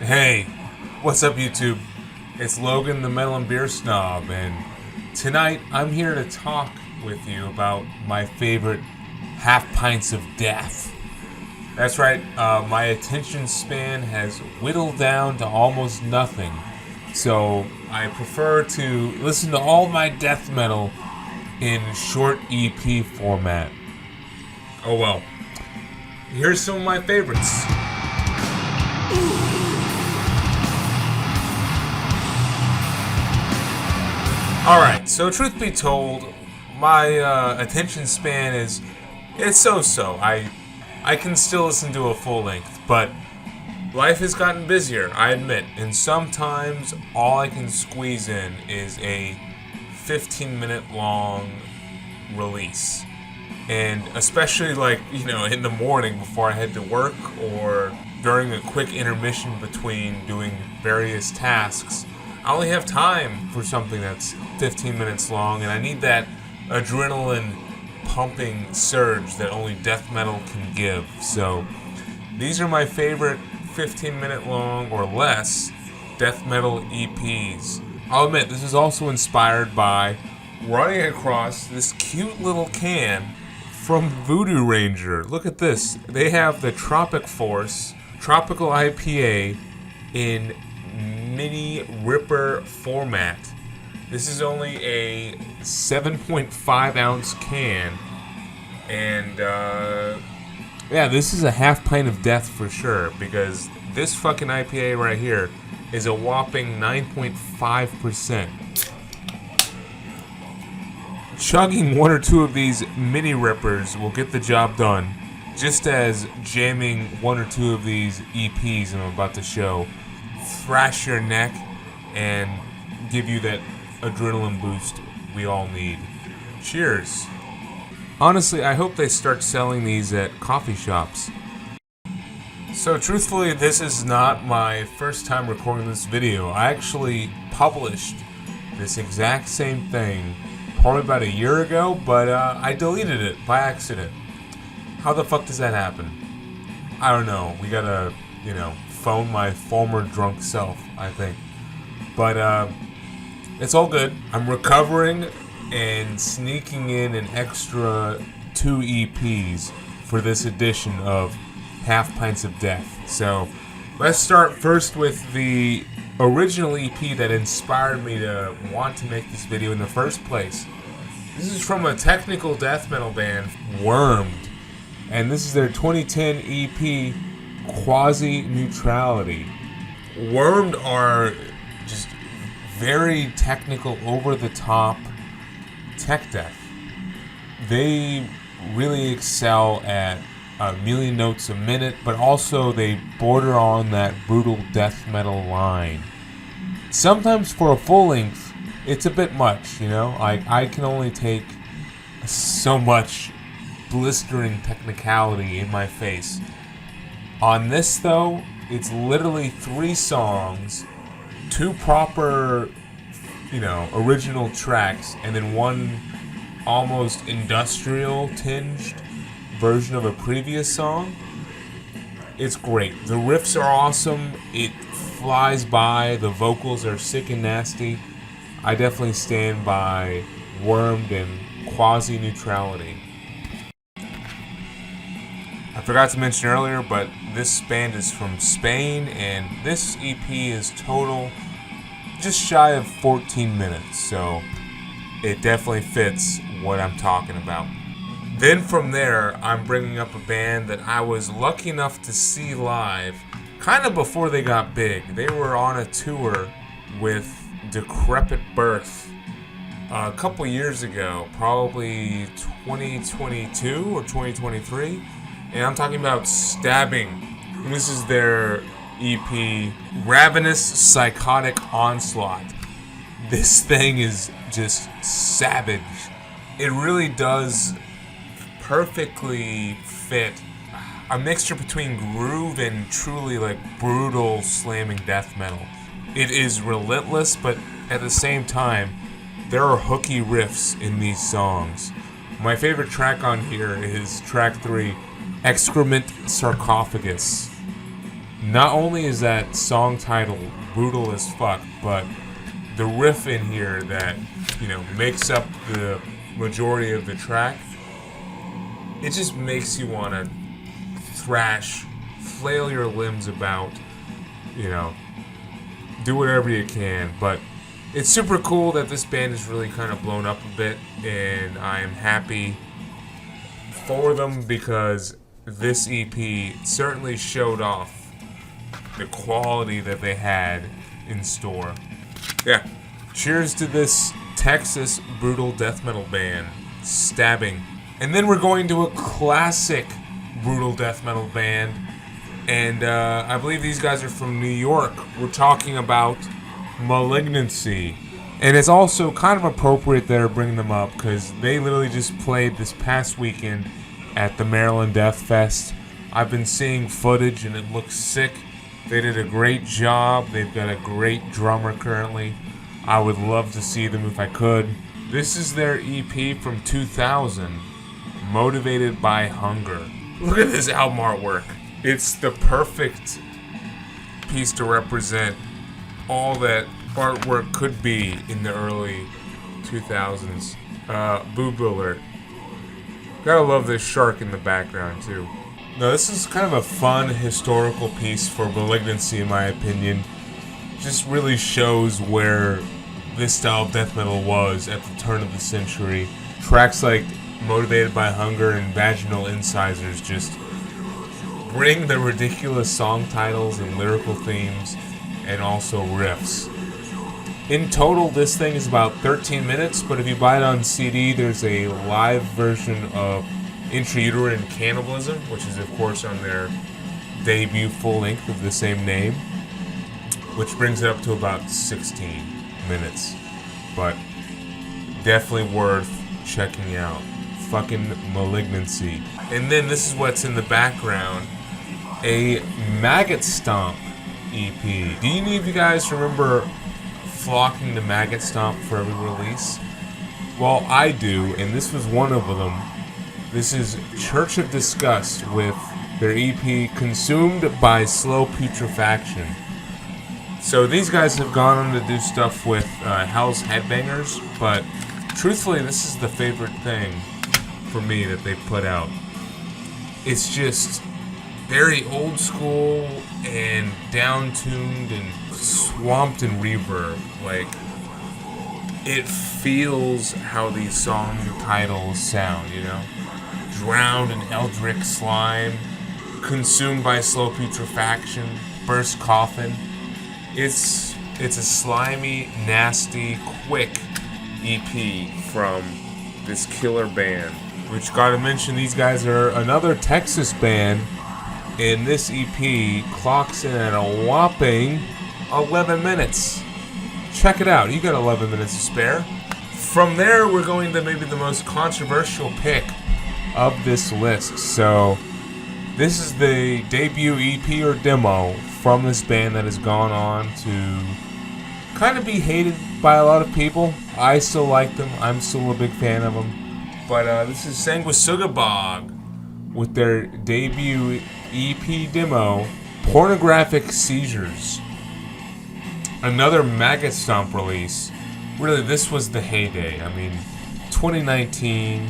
Hey, what's up YouTube? It's Logan the Metal and Beer Snob, and tonight I'm here to talk with you about my favorite half-pints of death. That's right, my attention span has whittled down to almost nothing, so I prefer to listen to all my death metal in short EP format. Oh well. Here's some of my favorites. Alright, so truth be told, my attention span it's so-so. I can still listen to a full length, but life has gotten busier, I admit, and sometimes all I can squeeze in is a 15-minute long release. And especially in the morning before I head to work or during a quick intermission between doing various tasks, I only have time for something that's 15 minutes long, and I need that adrenaline pumping surge that only death metal can give. So these are my favorite 15-minute long or less death metal EPs. I'll admit, this is also inspired by running across this cute little can from Voodoo Ranger. Look at this. They have the Tropic Force Tropical IPA in mini ripper format. This is only a 7.5 ounce can, and yeah, this is a half pint of death for sure, because this fucking IPA right here is a whopping 9.5%. Chugging one or two of these mini rippers will get the job done, just as jamming one or two of these EPs I'm about to show thrash your neck and give you that adrenaline boost we all need. Cheers. Honestly, I hope they start selling these at coffee shops. So truthfully, this is not my first time recording this video. I actually published this exact same thing probably about a year ago, but I deleted it by accident. How the fuck does that happen? I don't know. We gotta, phone my former drunk self, I think. But it's all good. I'm recovering and sneaking in an extra 2 EPs for this edition of Half Pints of Death. So let's start first with the original EP that inspired me to want to make this video in the first place. This is from a technical death metal band, Wormed, and this is their 2010 EP, Quasi Neutrality. Wormed are just very technical, over-the-top tech death. They really excel at a million notes a minute, but also they border on that brutal death metal line. Sometimes for a full length, it's a bit much, I can only take so much blistering technicality in my face. On this, though, it's literally 3 songs, 2 proper, original tracks, and then 1 almost industrial tinged version of a previous song. It's great. The riffs are awesome. It flies by. The vocals are sick and nasty. I definitely stand by Wormed and Quasi Neutrality. I forgot to mention earlier, but this band is from Spain, and this EP is total just shy of 14 minutes, so it definitely fits what I'm talking about. Then from there, I'm bringing up a band that I was lucky enough to see live kind of before they got big. They were on a tour with Decrepit Birth a couple years ago, probably 2022 or 2023, and I'm talking about Stabbing. And this is their EP, Ravenous Psychotic Onslaught. This thing is just savage. It really does perfectly fit a mixture between groove and truly brutal slamming death metal. It is relentless, but at the same time, there are hooky riffs in these songs. My favorite track on here is track 3, Excrement Sarcophagus. Not only is that song title brutal as fuck, but the riff in here that, makes up the majority of the track, it just makes you want to thrash, flail your limbs about, do whatever you can. But it's super cool that this band is really kind of blown up a bit, and I am happy for them because this EP certainly showed off the quality that they had in store. Yeah. Cheers to this Texas brutal death metal band, Stabbing. And then we're going to a classic brutal death metal band, and I believe these guys are from New York. We're talking about Malignancy. And it's also kind of appropriate that I'm bringing them up because they literally just played this past weekend at the Maryland Death Fest. I've been seeing footage and it looks sick. They did a great job. They've got a great drummer currently. I would love to see them if I could. This is their EP from 2000, Motivated by Hunger. Look at this album artwork. It's the perfect piece to represent all that artwork could be in the early 2000s. Boob alert. Gotta love this shark in the background too. Now this is kind of a fun historical piece for Malignancy in my opinion. Just really shows where this style of death metal was at the turn of the century. Tracks like Motivated by Hunger and Vaginal Incisors just bring the ridiculous song titles and lyrical themes and also riffs. In total, this thing is about 13 minutes, but if you buy it on CD, there's a live version of Intrauterine Cannibalism, which is, of course, on their debut full length of the same name, which brings it up to about 16 minutes. But definitely worth checking out. Fucking Malignancy. And then this is what's in the background, a Maggot Stomp EP. Do any of you guys remember flocking to Maggot Stomp for every release? Well, I do, and this was one of them. This is Church of Disgust with their EP Consumed by Slow Putrefaction. So these guys have gone on to do stuff with Hell's Headbangers, but truthfully this is the favorite thing for me that they put out. It's just very old school and down-tuned and swamped in reverb. Like, it feels how these song titles sound, Drowned in Eldritch Slime, Consumed by Slow Putrefaction, Burst Coffin. It's a slimy, nasty, quick EP from this killer band. Which, gotta mention, these guys are another Texas band, and this EP clocks in at a whopping 11 minutes. Check it out. You got 11 minutes to spare. From there, we're going to maybe the most controversial pick of this list. So, this is the debut EP or demo from this band that has gone on to kind of be hated by a lot of people. I still like them. I'm still a big fan of them. But this is Sanguagab with their debut EP demo, Pornographic Seizures. Another Maggot Stomp release. Really, this was the heyday. 2019.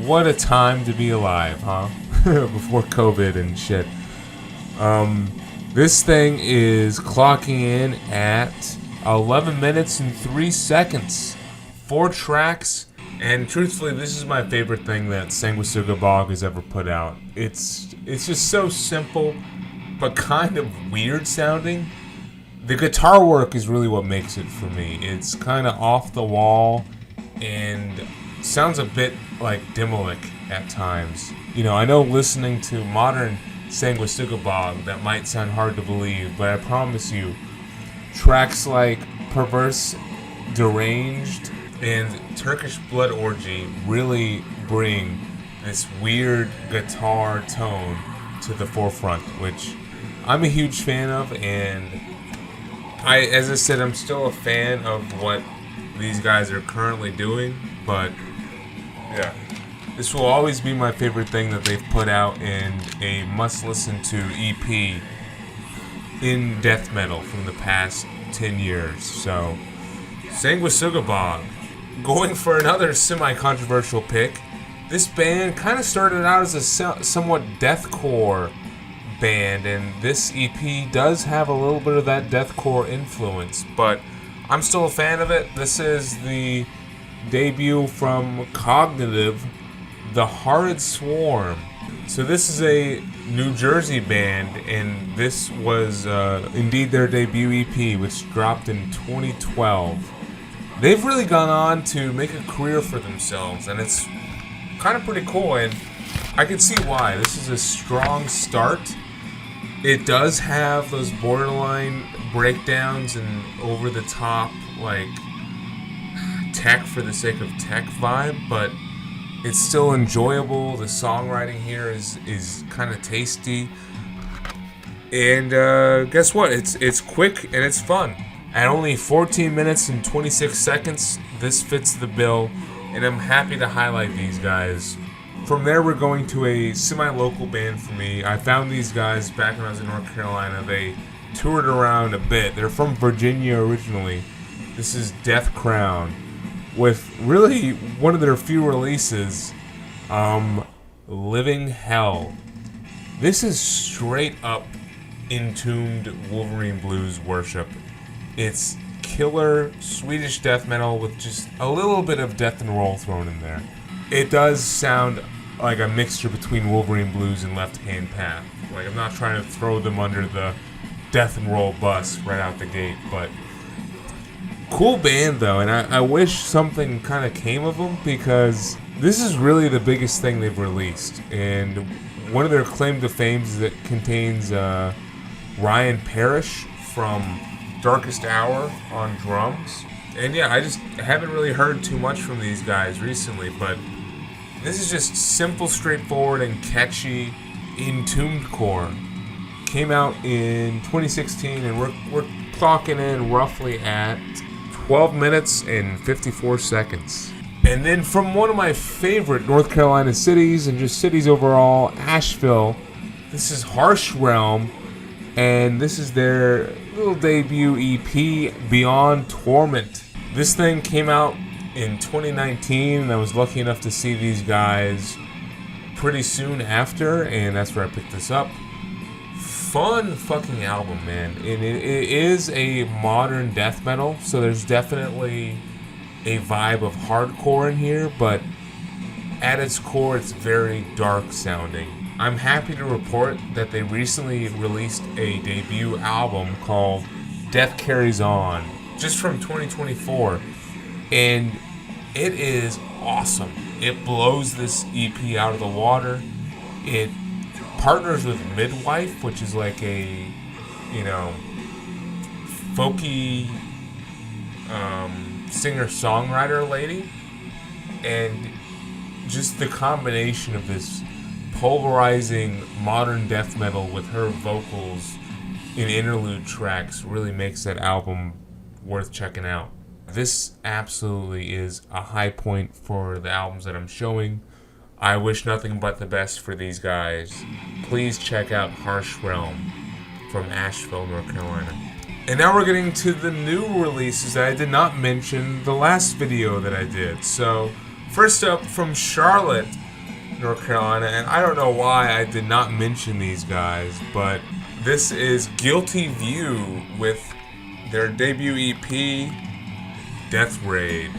What a time to be alive, huh? Before COVID and shit. This thing is clocking in at 11 minutes and 3 seconds. 4 tracks. And truthfully, this is my favorite thing that Sanguagab has ever put out. It's just so simple, but kind of weird sounding. The guitar work is really what makes it for me. It's kind of off the wall and sounds a bit like Demolic at times. I know listening to modern Sanguagab, that might sound hard to believe, but I promise you, tracks like Perverse, Deranged, and Turkish Blood Orgy really bring this weird guitar tone to the forefront, which I'm a huge fan of, and as I said, I'm still a fan of what these guys are currently doing, but yeah, this will always be my favorite thing that they've put out, and a must-listen to EP in death metal from the past 10 years. So, Sanguagab, going for another semi-controversial pick. This band kind of started out as a somewhat deathcore band, and this EP does have a little bit of that deathcore influence, but I'm still a fan of it. This is the debut from Cognitive, The Horrid Swarm. So this is a New Jersey band, and this was indeed their debut EP, which dropped in 2012. They've really gone on to make a career for themselves, and it's kind of pretty cool, and I can see why. This is a strong start. It does have those borderline breakdowns and over-the-top, like, tech for the sake of tech vibe, but it's still enjoyable. The songwriting here is kind of tasty, and guess what? It's quick and it's fun. At only 14 minutes and 26 seconds, this fits the bill, and I'm happy to highlight these guys. From there, we're going to a semi-local band for me. I found these guys back when I was in North Carolina. They toured around a bit. They're from Virginia originally. This is Death Crown, with really one of their few releases, Living Hell. This is straight up Entombed Wolverine Blues worship. It's killer Swedish death metal with just a little bit of death and roll thrown in there. It does sound like a mixture between Wolverine Blues and Left Hand Path. Like, I'm not trying to throw them under the death and roll bus right out the gate, but cool band though, and I wish something kind of came of them, because this is really the biggest thing they've released, and one of their claim to fame is that it contains Ryan Parrish from Darkest Hour on drums. And yeah, I just haven't really heard too much from these guys recently, but this is just simple, straightforward, and catchy Entombed core. Came out in 2016, and we're clocking in roughly at 12 minutes and 54 seconds. And then from one of my favorite North Carolina cities, and just cities overall, Asheville, this is Harsh Realm, and this is their little debut EP, Beyond Torment. This thing came out in 2019, and I was lucky enough to see these guys pretty soon after, and that's where I picked this up. Fun fucking album, man. And it is a modern death metal, so there's definitely a vibe of hardcore in here, but at its core, it's very dark sounding. I'm happy to report that they recently released a debut album called Death Carries On, just from 2024, and it is awesome. It blows this EP out of the water. It partners with Midwife, which is like a, folky singer-songwriter lady, and just the combination of this pulverizing modern death metal with her vocals in interlude tracks really makes that album worth checking out. This absolutely is a high point for the albums that I'm showing. I wish nothing but the best for these guys. Please check out Harsh Realm from Asheville, North Carolina. And now we're getting to the new releases that I did not mention the last video that I did. So, first up, from Charlotte, North Carolina, and I don't know why I did not mention these guys, but this is Guilty View with their debut EP, Death Raid.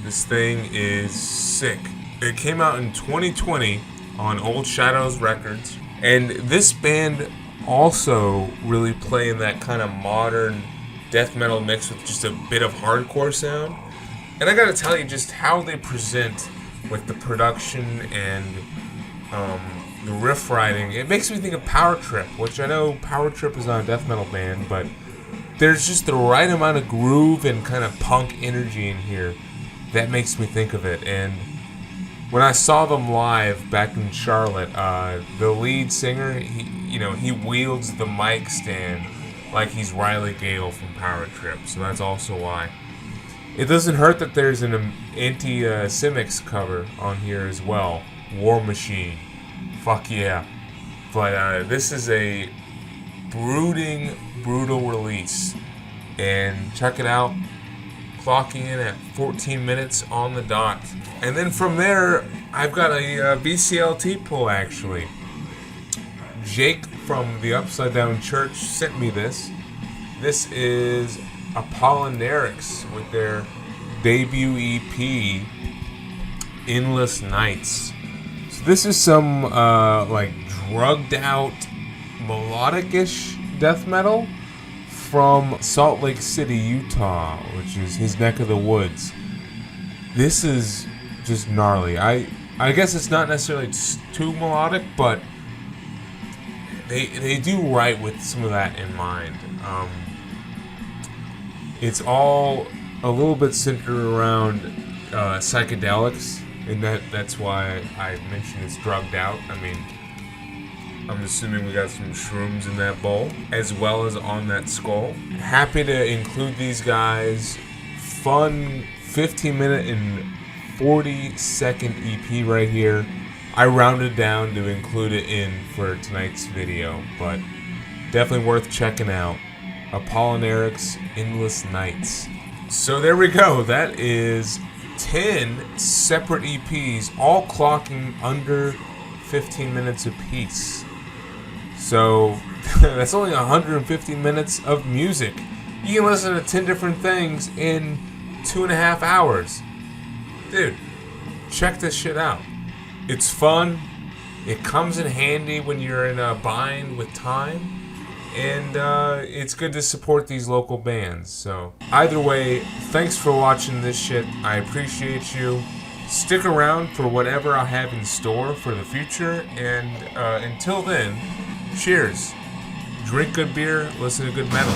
This thing is sick. It came out in 2020 on Old Shadows Records, and this band also really play in that kind of modern death metal mix with just a bit of hardcore sound. And I gotta tell you, just how they present with the production and the riff writing, it makes me think of Power Trip, which I know Power Trip is not a death metal band, but there's just the right amount of groove and kind of punk energy in here that makes me think of it. And when I saw them live back in Charlotte, the lead singer, he wields the mic stand like he's Riley Gale from Power Trip, so that's also why. It doesn't hurt that there's an Anti-Simics cover on here as well. War Machine. Fuck yeah. But this is a brooding, brutal release. And check it out. Clocking in at 14 minutes on the dot. And then from there, I've got a VCLT pull actually. Jake from the Upside Down Church sent me this. This is Apollina with their debut EP, Endless Nights. So this is some like drugged out, melodic-ish death metal from Salt Lake City, Utah, which is his neck of the woods. This is just gnarly. I guess it's not necessarily too melodic, but they do right with some of that in mind. It's all a little bit centered around psychedelics, and that's why I mentioned it's drugged out. I mean, I'm assuming we got some shrooms in that bowl, as well as on that skull. Happy to include these guys. Fun 15-minute and 40-second EP right here. I rounded down to include it in for tonight's video, but definitely worth checking out. Apollina's Endless Nights. So there we go. That is 10 separate EPs, all clocking under 15 minutes apiece. So that's only 150 minutes of music. You can listen to 10 different things in 2.5 hours. Dude, check this shit out. It's fun. It comes in handy when you're in a bind with time. And it's good to support these local bands. So either way, thanks for watching this shit. I appreciate you. Stick around for whatever I have in store for the future. And until then, cheers. Drink good beer, listen to good metal.